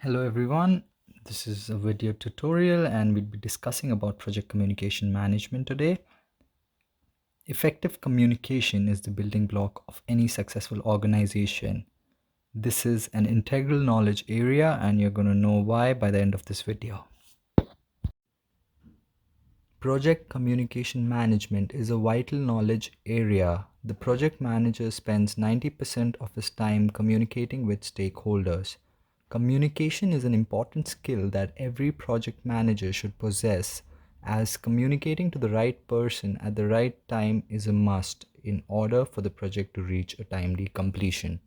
Hello everyone, this is a video tutorial and we'll be discussing about project communication management today. Effective communication is the building block of any successful organization. This is an integral knowledge area and you're going to know why by the end of this video. Project communication management is a vital knowledge area. The project manager spends 90% of his time communicating with stakeholders. Communication is an important skill that every project manager should possess, as communicating to the right person at the right time is a must in order for the project to reach a timely completion.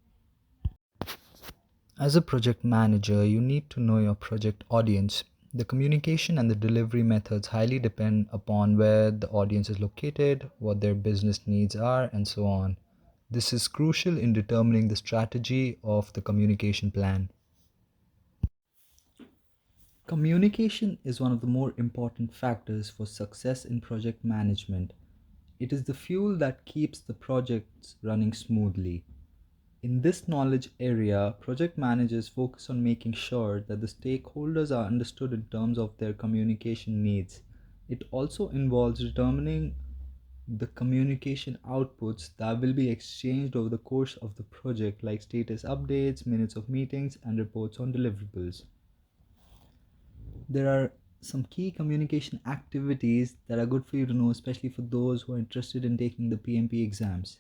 As a project manager, you need to know your project audience. The communication and the delivery methods highly depend upon where the audience is located, what their business needs are, and so on. This is crucial in determining the strategy of the communication plan. Communication is one of the more important factors for success in project management. It is the fuel that keeps the projects running smoothly. In this knowledge area, project managers focus on making sure that the stakeholders are understood in terms of their communication needs. It also involves determining the communication outputs that will be exchanged over the course of the project, like status updates, minutes of meetings, and reports on deliverables. There are some key communication activities that are good for you to know, especially for those who are interested in taking the PMP exams.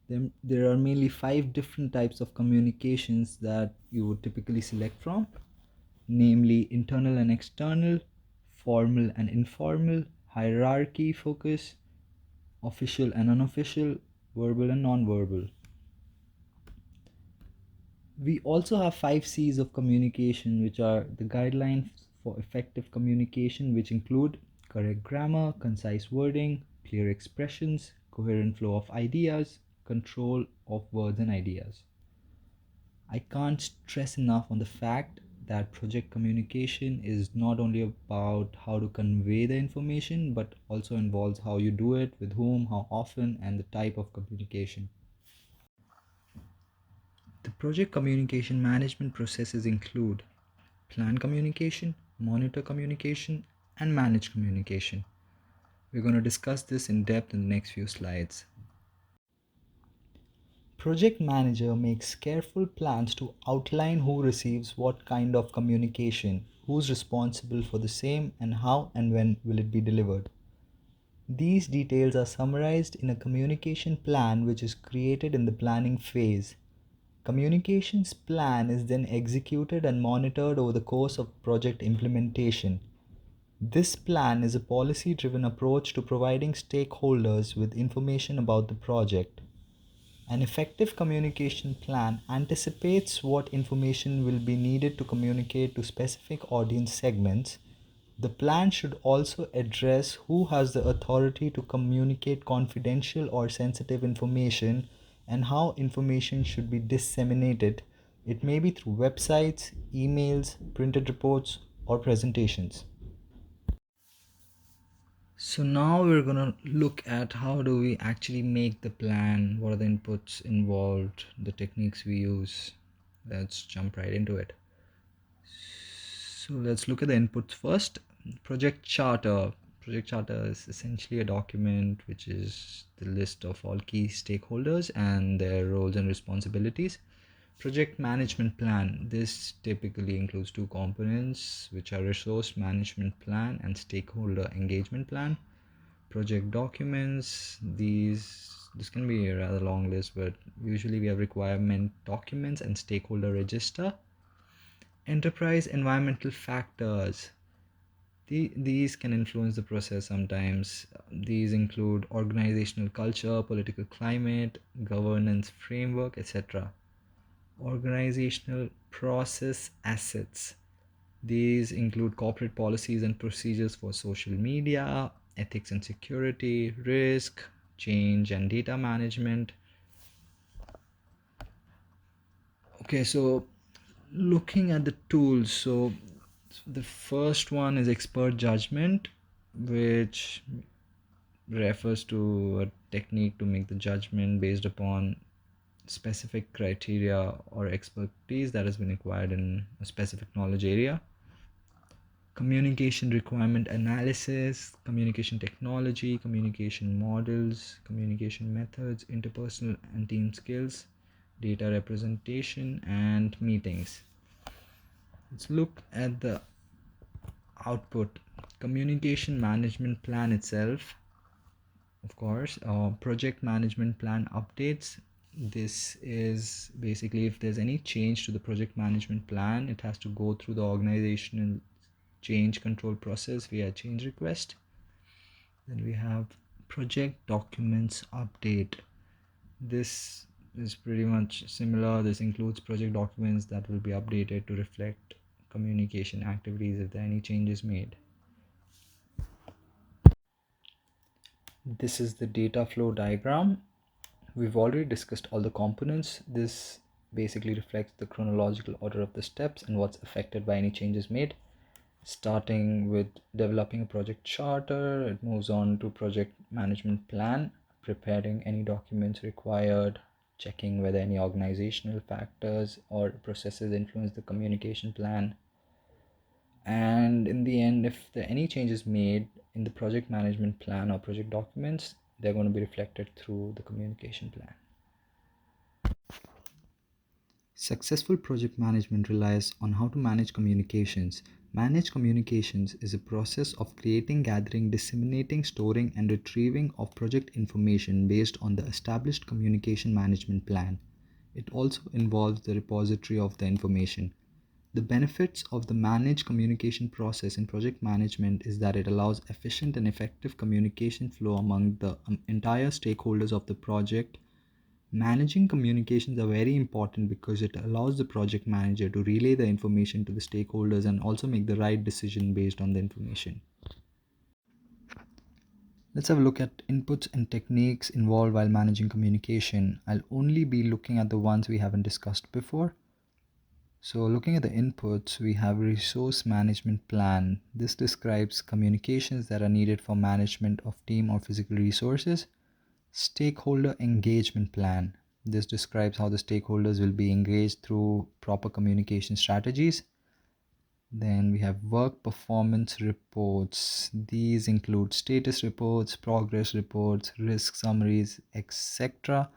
There are mainly 5 different types of communications that you would typically select from, namely internal and external, formal and informal, hierarchy focus, official and unofficial, verbal and non-verbal. We also have 5 C's of communication, which are the guidelines for effective communication, which include correct grammar, concise wording, clear expressions, coherent flow of ideas, control of words and ideas. I can't stress enough on the fact that project communication is not only about how to convey the information, but also involves how you do it, with whom, how often, and the type of communication. The project communication management processes include plan communication, monitor communication, and manage communication. We're going to discuss this in depth in the next few slides. Project manager makes careful plans to outline who receives what kind of communication, who's responsible for the same, and how and when will it be delivered. These details are summarized in a communication plan which is created in the planning phase. Communications plan is then executed and monitored over the course of project implementation. This plan is a policy-driven approach to providing stakeholders with information about the project. An effective communication plan anticipates what information will be needed to communicate to specific audience segments. The plan should also address who has the authority to communicate confidential or sensitive information and how information should be disseminated. It may be through websites, emails, printed reports, or presentations. So now we're gonna look at how do we actually make the plan, what are the inputs involved, the techniques we use. Let's jump right into it. So let's look at the inputs first. Project charter. Project charter is essentially a document which is the list of all key stakeholders and their roles and responsibilities. Project management plan. This typically includes 2 components, which are resource management plan and stakeholder engagement plan. Project documents. This can be a rather long list, but usually we have requirement documents and stakeholder register. Enterprise environmental factors. These can influence the process sometimes. These include organizational culture, political climate, governance framework, etc. Organizational process assets. These include corporate policies and procedures for social media, ethics and security, risk, change, and data management. Okay, so looking at the tools, so the first one is expert judgment, which refers to a technique to make the judgment based upon specific criteria or expertise that has been acquired in a specific knowledge area. Communication requirement analysis, communication technology, communication models, communication methods, interpersonal and team skills, data representation, and meetings. Let's look at the output. Communication management plan itself, of course. Project management plan updates. This is basically if there's any change to the project management plan, it has to go through the organizational change control process via change request. Then we have project documents update. This is pretty much similar. This includes project documents that will be updated to reflect communication activities if there are any changes made. This is the data flow diagram. We've already discussed all the components. This basically reflects the chronological order of the steps and what's affected by any changes made. Starting with developing a project charter, it moves on to project management plan, preparing any documents required, checking whether any organizational factors or processes influence the communication plan. And in the end, if there are any changes made in the project management plan or project documents, they're going to be reflected through the communication plan. Successful project management relies on how to manage communications. Manage communications is a process of creating, gathering, disseminating, storing, and retrieving of project information based on the established communication management plan. It also involves the repository of the information. The benefits of the managed communication process in project management is that it allows efficient and effective communication flow among the entire stakeholders of the project. Managing communications are very important because it allows the project manager to relay the information to the stakeholders and also make the right decision based on the information. Let's have a look at inputs and techniques involved while managing communication. I'll only be looking at the ones we haven't discussed before. So looking at the inputs, we have resource management plan. This describes communications that are needed for management of team or physical resources. Stakeholder engagement plan. This describes how the stakeholders will be engaged through proper communication strategies. Then we have work performance reports. These include status reports, progress reports, risk summaries, etc.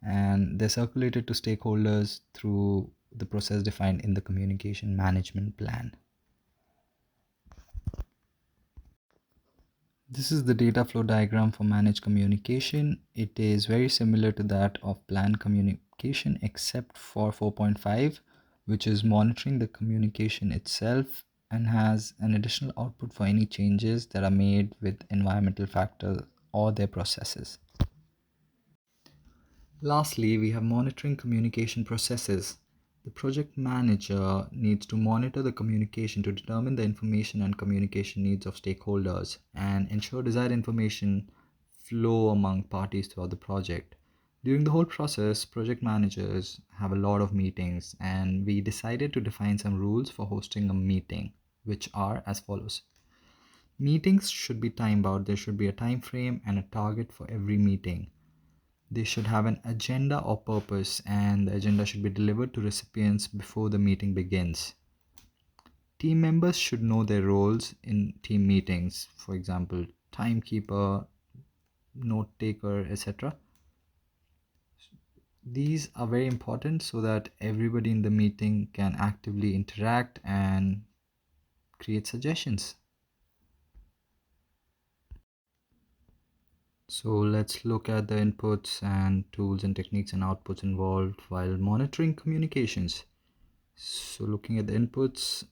And they're circulated to stakeholders through the process defined in the communication management plan. This is the data flow diagram for managed communication. It is very similar to that of planned communication except for 4.5, which is monitoring the communication itself and has an additional output for any changes that are made with environmental factors or their processes. Lastly, we have monitoring communication processes. The project manager needs to monitor the communication to determine the information and communication needs of stakeholders and ensure desired information flow among parties throughout the project. During the whole process, project managers have a lot of meetings, and we decided to define some rules for hosting a meeting, which are as follows. Meetings should be time bound. There should be a time frame and a target for every meeting. They should have an agenda or purpose, and the agenda should be delivered to recipients before the meeting begins. Team members should know their roles in team meetings, for example, timekeeper, note taker, etc. These are very important so that everybody in the meeting can actively interact and create suggestions. So let's look at the inputs and tools and techniques and outputs involved while monitoring communications. So looking at the inputs,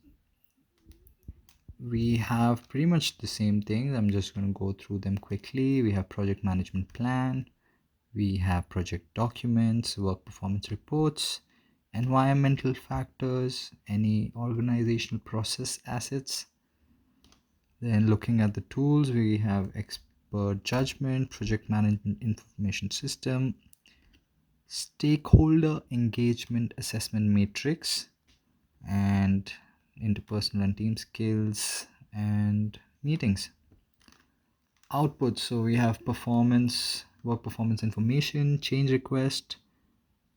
we have pretty much the same things. I'm just going to go through them quickly. We have project management plan, we have project documents, work performance reports, environmental factors, any organizational process assets. Then looking at the tools, we have expert judgment, project management information system, stakeholder engagement assessment matrix, and interpersonal and team skills and meetings. Outputs, so we have performance, work performance information, change request,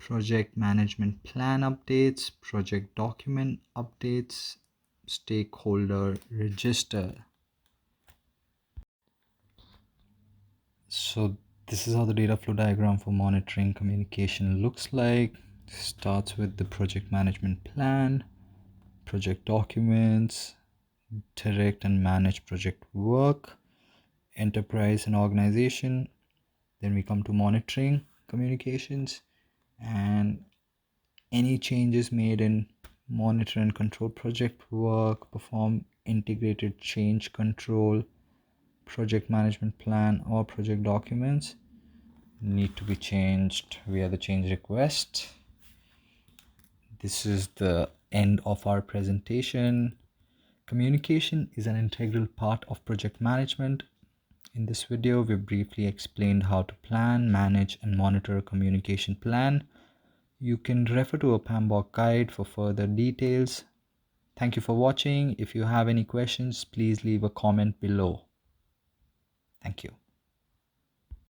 project management plan updates, project document updates, stakeholder register. So this is how the data flow diagram for monitoring communication looks like. Starts with the project management plan, project documents, direct and manage project work, enterprise and organization. Then we come to monitoring communications, and any changes made in monitor and control project work, perform integrated change control, project management plan, or project documents need to be changed via the change request. This is the end of our presentation. Communication is an integral part of project management. In this video, we briefly explained how to plan, manage, and monitor a communication plan. You can refer to a PMBOK guide for further details. Thank you for watching. If you have any questions, please leave a comment below. Thank you.